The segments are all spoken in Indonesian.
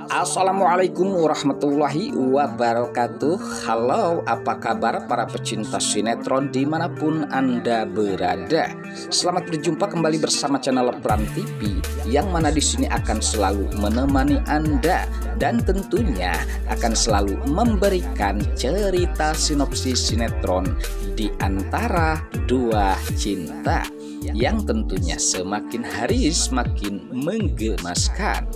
Assalamualaikum warahmatullahi wabarakatuh. Halo, apa kabar para pecinta sinetron dimanapun Anda berada? Selamat berjumpa kembali bersama channel Pram TV, yang mana di sini akan selalu menemani Anda dan tentunya akan selalu memberikan cerita sinopsis sinetron di antara dua cinta yang tentunya semakin hari semakin menggemaskan.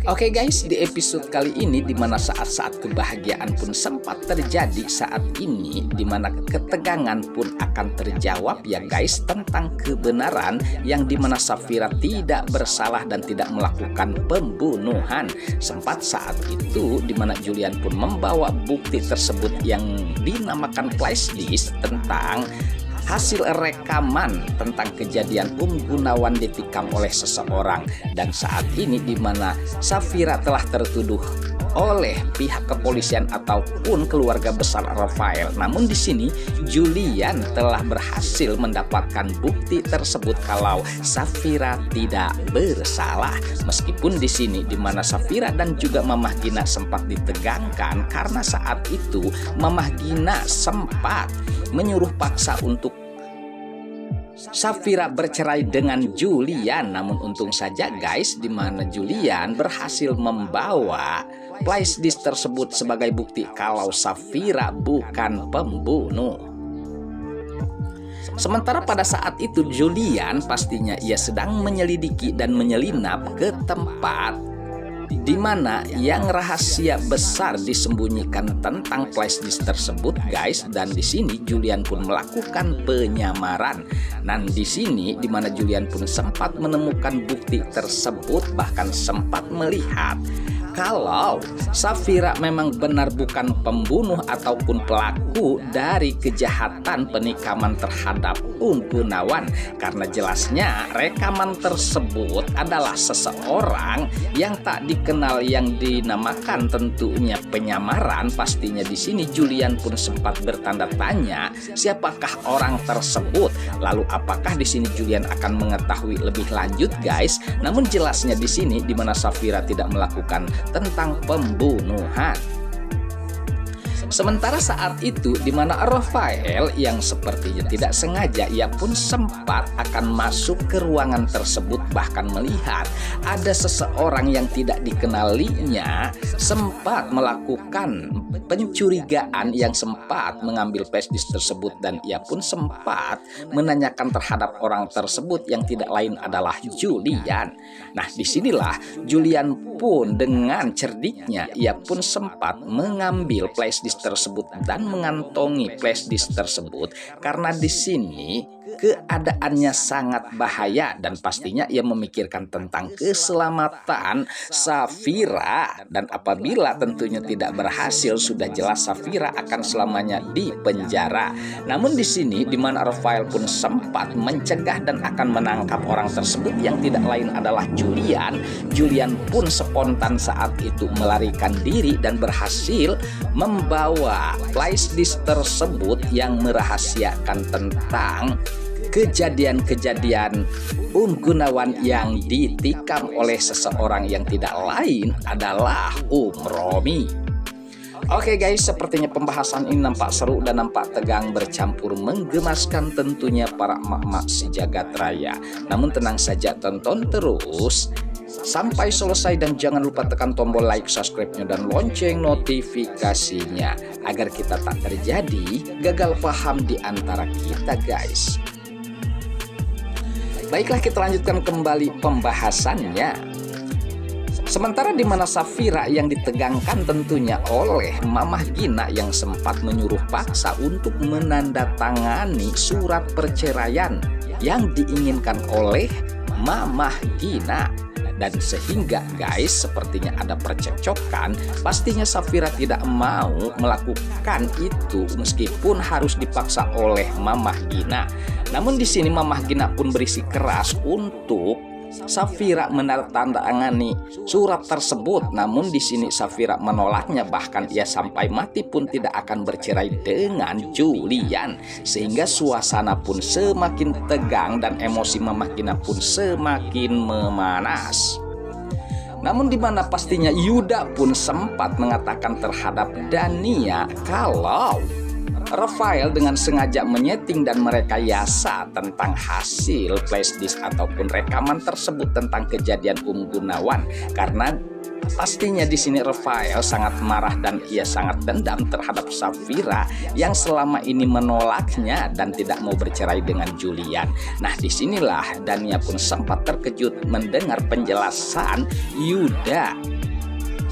Oke guys, di episode kali ini dimana saat-saat kebahagiaan pun sempat terjadi saat ini, dimana ketegangan pun akan terjawab ya guys tentang kebenaran yang dimana Safira tidak bersalah dan tidak melakukan pembunuhan. Sempat saat itu dimana Julian pun membawa bukti tersebut yang dinamakan flashdisk tentang hasil rekaman tentang kejadian Gunawan ditikam oleh seseorang, dan saat ini di mana Safira telah tertuduh oleh pihak kepolisian ataupun keluarga besar Rafael. Namun di sini Julian telah berhasil mendapatkan bukti tersebut kalau Safira tidak bersalah. Meskipun di sini di mana Safira dan juga Mamah Gina sempat ditegangkan karena saat itu Mamah Gina sempat menyuruh paksa untuk Safira bercerai dengan Julian. Namun untung saja guys di mana Julian berhasil membawa flashdisk tersebut sebagai bukti kalau Safira bukan pembunuh. Sementara pada saat itu Julian pastinya ia sedang menyelidiki dan menyelinap ke tempat di mana yang rahasia besar disembunyikan tentang flashdisk tersebut guys, dan di sini Julian pun melakukan penyamaran. Dan di sini di mana Julian pun sempat menemukan bukti tersebut, bahkan sempat melihat kalau Safira memang benar bukan pembunuh ataupun pelaku dari kejahatan penikaman terhadap Gunawan, karena jelasnya rekaman tersebut adalah seseorang yang tak dikenal yang dinamakan tentunya penyamaran. Pastinya di sini Julian pun sempat bertanda tanya siapakah orang tersebut. Lalu apakah di sini Julian akan mengetahui lebih lanjut guys? Namun jelasnya di sini di mana Safira tidak melakukan tentang pembunuhan. Sementara saat itu di mana Rafael yang sepertinya tidak sengaja ia pun sempat akan masuk ke ruangan tersebut, bahkan melihat ada seseorang yang tidak dikenalinya sempat melakukan pencurigaan yang sempat mengambil flashdisk tersebut, dan ia pun sempat menanyakan terhadap orang tersebut yang tidak lain adalah Julian. Nah disinilah Julian pun dengan cerdiknya ia pun sempat mengambil flashdisk tersebut dan mengantongi flashdisk tersebut, karena di sini keadaannya sangat bahaya dan pastinya ia memikirkan tentang keselamatan Safira, dan apabila tentunya tidak berhasil sudah jelas Safira akan selamanya di penjara. Namun di sini di mana Rafael pun sempat mencegah dan akan menangkap orang tersebut yang tidak lain adalah Julian. Julian pun spontan saat itu melarikan diri dan berhasil membawa flashdisk tersebut yang merahasiakan tentang kejadian-kejadian Gunawan yang ditikam oleh seseorang yang tidak lain adalah Romi. Oke guys, sepertinya pembahasan ini nampak seru dan nampak tegang bercampur menggemaskan tentunya para emak-emak sejagat raya. Namun tenang saja, tonton terus sampai selesai dan jangan lupa tekan tombol like, subscribe-nya dan lonceng notifikasinya agar kita tak terjadi gagal paham di antara kita guys. Baiklah, kita lanjutkan kembali pembahasannya. Sementara di mana Safira yang ditegangkan tentunya oleh Mamah Gina yang sempat menyuruh paksa untuk menandatangani surat perceraian yang diinginkan oleh Mamah Gina. Dan sehingga guys sepertinya ada percekcokan, pastinya Safira tidak mau melakukan itu meskipun harus dipaksa oleh Mamah Gina. Namun di sini Mamah Gina pun berisi keras untuk Safira menandatangani surat tersebut. Namun di sini Safira menolaknya, bahkan ia sampai mati pun tidak akan bercerai dengan Julian, sehingga suasana pun semakin tegang dan emosi Mamah Gina pun semakin memanas. Namun di mana pastinya Yuda pun sempat mengatakan terhadap Dania kalau Rafael dengan sengaja menyeting dan merekayasa tentang hasil flashdisk ataupun rekaman tersebut tentang kejadian Gunawan, karena pastinya di sini Rafael sangat marah dan ia sangat dendam terhadap Safira yang selama ini menolaknya dan tidak mau bercerai dengan Julian. Nah, disinilah Dania pun sempat terkejut mendengar penjelasan Yuda.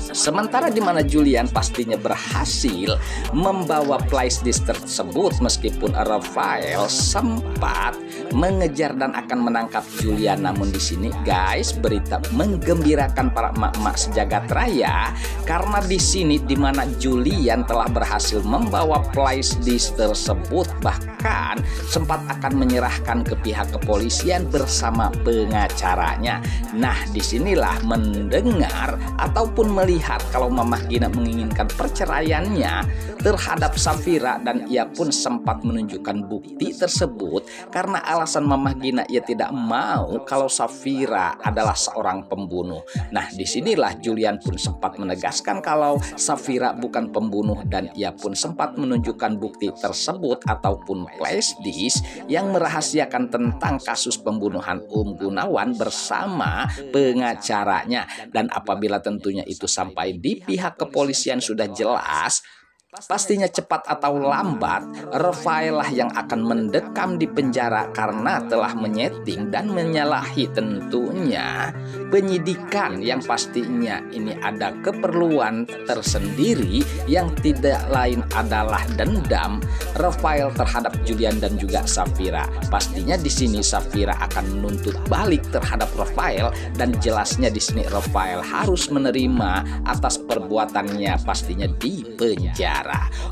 Sementara di mana Julian pastinya berhasil membawa flashdisk tersebut, meskipun Rafael sempat mengejar dan akan menangkap Julian. Namun di sini guys, berita menggembirakan para emak-emak sejagat raya, karena di sini di mana Julian telah berhasil membawa flashdisk tersebut, bahkan sempat akan menyerahkan ke pihak kepolisian bersama pengacaranya. Nah, disinilah mendengar ataupun melihat kalau Mamah Gina menginginkan perceraiannya terhadap Safira, dan ia pun sempat menunjukkan bukti tersebut karena alasan Mamah Gina ia tidak mau kalau Safira adalah seorang pembunuh. Nah, disinilah Julian pun sempat menegaskan kalau Safira bukan pembunuh, dan ia pun sempat menunjukkan bukti tersebut ataupun flashdisk yang merahasiakan tentang kasus pembunuhan Gunawan bersama pengacaranya. Dan apabila tentunya itu sampai di pihak kepolisian sudah jelas, pastinya cepat atau lambat Rafael lah yang akan mendekam di penjara karena telah menyeting dan menyalahi tentunya penyidikan yang pastinya ini ada keperluan tersendiri yang tidak lain adalah dendam Rafael terhadap Julian dan juga Safira. Pastinya di sini Safira akan menuntut balik terhadap Rafael, dan jelasnya di sini Rafael harus menerima atas perbuatannya pastinya di penjara.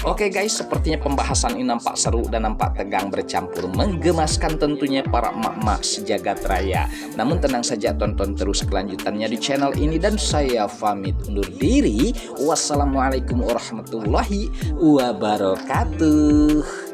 Oke guys, sepertinya pembahasan ini nampak seru dan nampak tegang bercampur menggemaskan tentunya para emak-emak sejagat raya. Namun tenang saja, tonton terus kelanjutannya di channel ini, dan saya pamit undur diri. Wassalamualaikum warahmatullahi wabarakatuh.